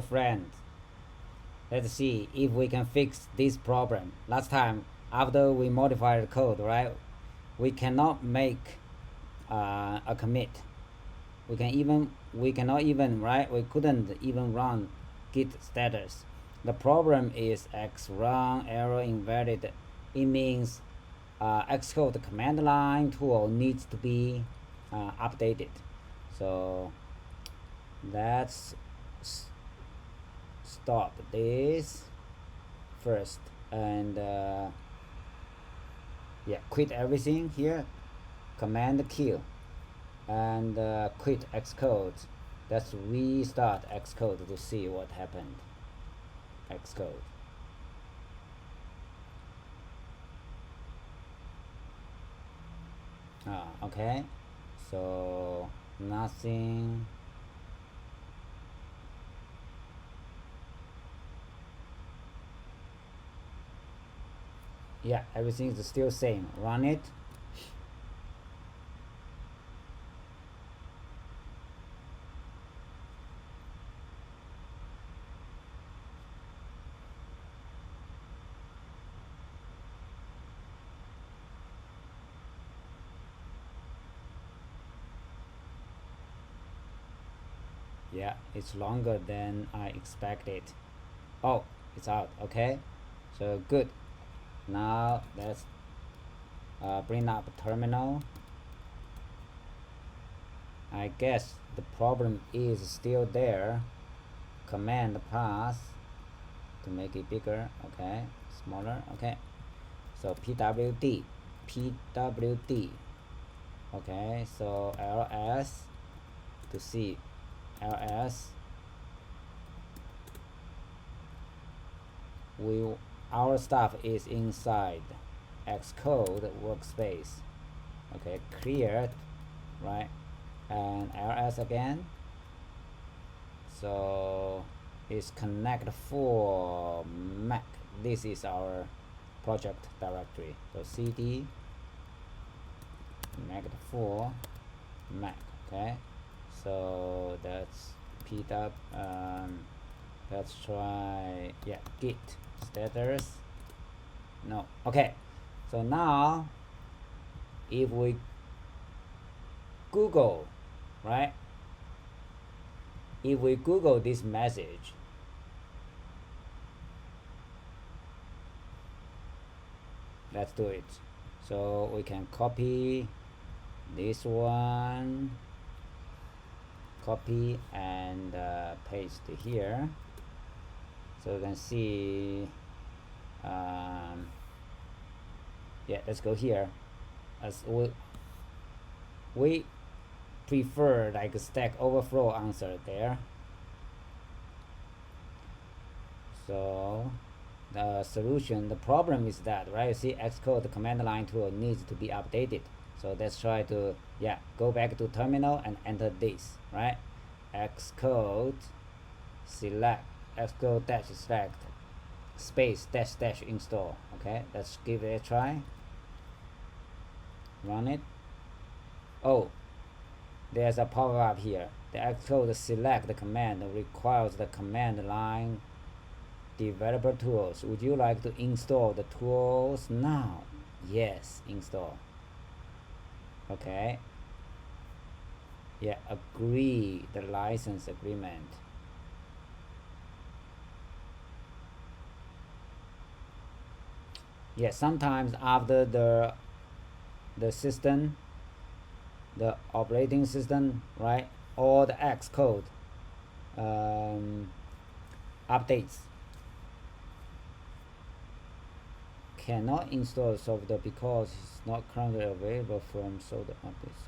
friends, let's see if we can fix this problem. Last time, after we modified the code, right, we cannot make a commit. We cannot even, right, we couldn't even run git status. The problem is x run error invalid. It means Xcode command line tool needs to be updated. So let's stop this first and yeah, quit everything here, command kill, and quit Xcode. Let's restart Xcode to see what happened. Xcode. Okay, so nothing. Yeah, everything is still same. Run it. Yeah, it's longer than I expected. Oh, it's out. Okay, so good. Now let's bring up terminal. I guess the problem is still there. Command pass to make it bigger. Okay, smaller. Okay, so pwd. Okay, so ls to see ls. Our stuff is inside Xcode workspace. Okay, cleared, right? And ls again. So it's connect for Mac. This is our project directory. So cd connect for Mac. Okay, so that's pw. Let's try, yeah, git status. No. Okay, so now if we Google, right, if we Google this message, let's do it. So we can copy this one, copy and paste here. So you can see, yeah, let's go here. As we prefer like Stack Overflow answer there. So the solution, the problem is that, right, you see Xcode command line tool needs to be updated. So let's try to, yeah, go back to terminal and enter this, right? Xcode select, Xcode dash select space dash dash install. Okay, let's give it a try. Run it. Oh, there's a pop-up here. The Xcode select command requires the command line developer tools. Would you like to install the tools now? Yes, install. Okay. Yeah, agree the license agreement. Yeah, sometimes after the system, the operating system, right, all the Xcode updates cannot install software because it's not currently available from software updates.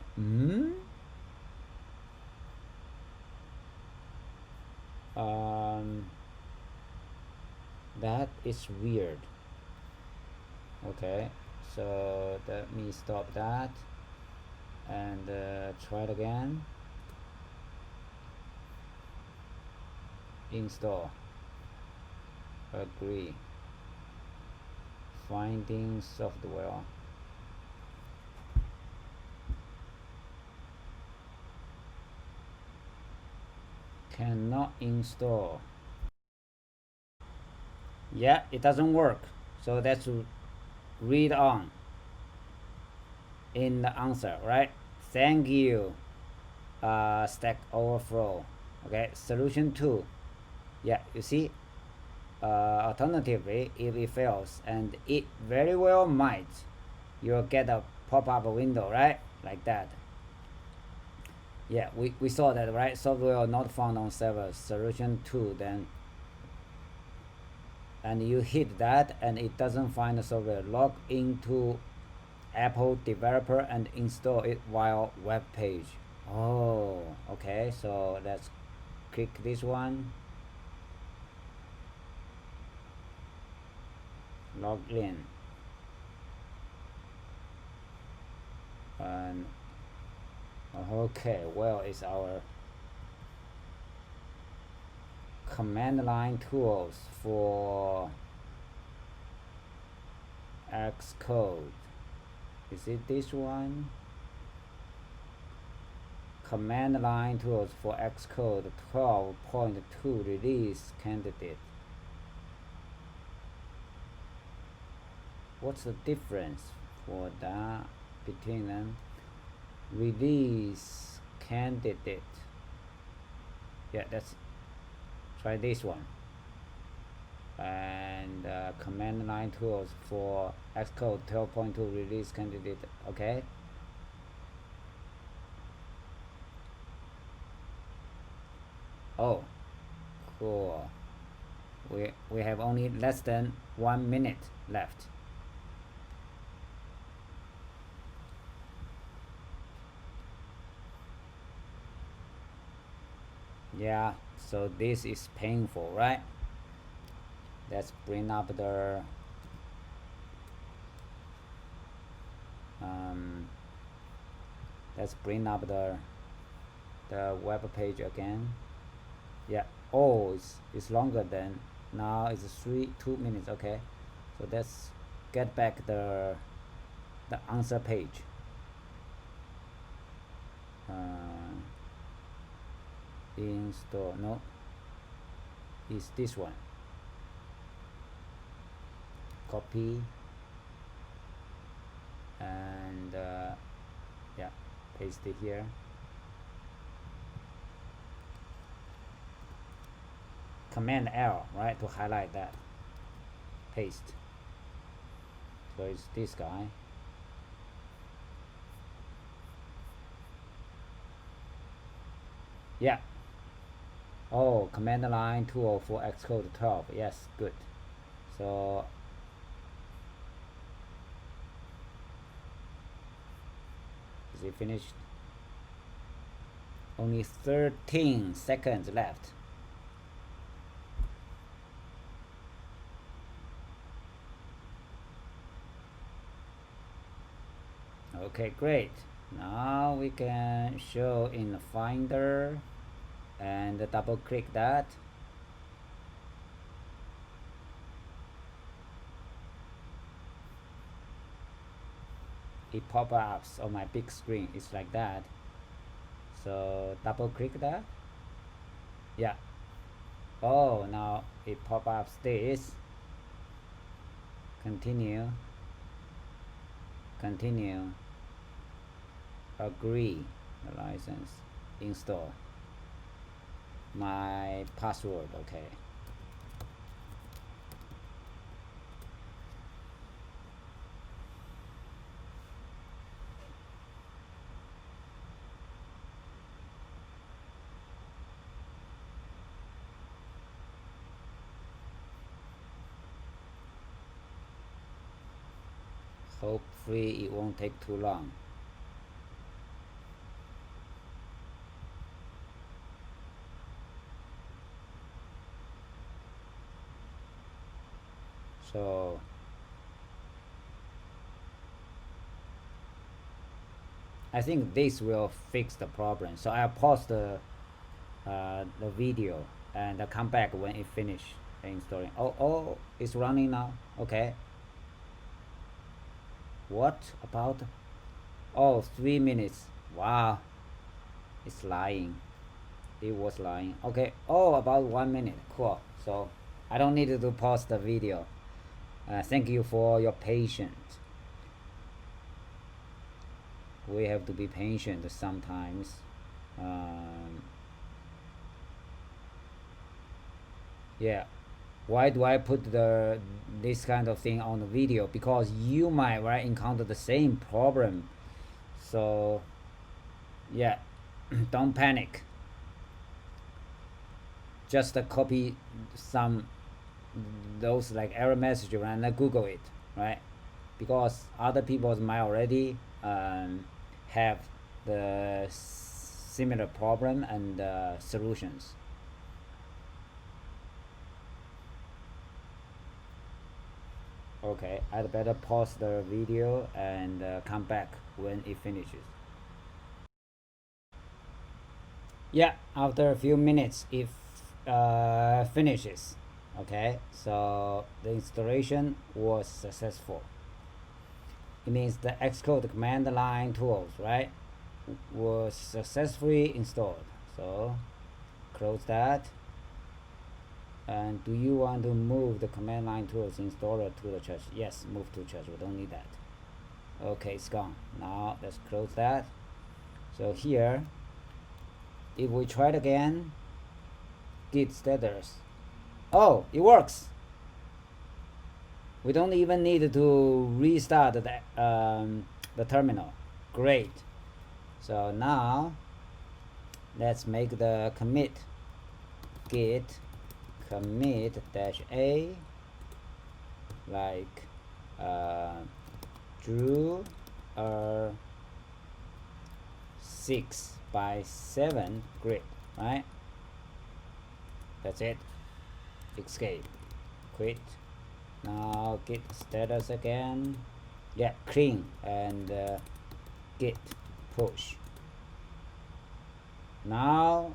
That is weird. Okay, so let me stop that and try it again. Install, agree, finding software. Cannot install. Yeah, it doesn't work. So that's read on in the answer, right? Thank you, Stack Overflow. Okay, solution 2. Yeah, you see, alternatively, if it fails, and it very well might, you'll get a pop-up window, right? Like that. Yeah, we saw that, right? Software not found on server, solution 2, then, and you hit that and it doesn't find the software. Log into Apple developer and install it while web page. Oh, okay, so let's click this one. Log in. And okay, well, it's our command line tools for Xcode. Is it this one? Command line tools for Xcode 12.2 release candidate. What's the difference for that between them? Release candidate. Yeah, let's try this one. And command line tools for Xcode 12.2 release candidate. Okay. Oh, cool. We have only less than 1 minute left. Yeah, so this is painful, right? Let's bring up the let's bring up the web page again. Yeah. Oh, it's longer than now. It's 2 minutes. Okay, so let's get back the answer page. Install. No, it's this one. Copy and yeah, paste it here. Command L, right, to highlight that. Paste. So it's this guy. Yeah. Oh, command line tool for Xcode 12. Yes, good. So is it finished? Only 13 seconds left. Okay, great. Now we can show in the Finder and double click that. It pop-ups on my big screen. It's like that. So double click that. Yeah. Oh, now it pop-ups this. Continue. Continue. Agree the license. Install. My password. Okay. Hopefully it won't take too long. So I think this will fix the problem. So I'll pause the video and I'll come back when it finish installing. Oh, it's running now. Okay. What about? Oh, 3 minutes. Wow. It's lying. It was lying. Okay. Oh, about 1 minute. Cool. So I don't need to pause the video. Thank you for your patience. We have to be patient sometimes. Yeah, why do I put this kind of thing on the video? Because you might encounter the same problem. So yeah, don't panic. Just copy some those like error message and Google it, right? Because other people might already have the similar problem and solutions. Okay, I'd better pause the video and come back when it finishes. Yeah, after a few minutes it finishes. Okay, so the installation was successful. It means the Xcode Command Line Tools, right, was successfully installed. So close that. And do you want to move the Command Line Tools installer to the church? Yes, move to church. We don't need that. Okay, it's gone. Now let's close that. So here, if we try it again, git status. Oh, it works. We don't even need to restart the terminal. Great. So now let's make the commit. Git commit -a like drew a 6x7 grid, right? That's it. Escape. Quit. Now git status again. Yeah, clean and git push. Now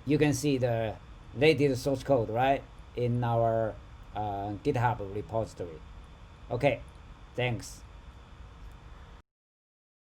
you can see the latest source code, right, in our GitHub repository. Okay, thanks.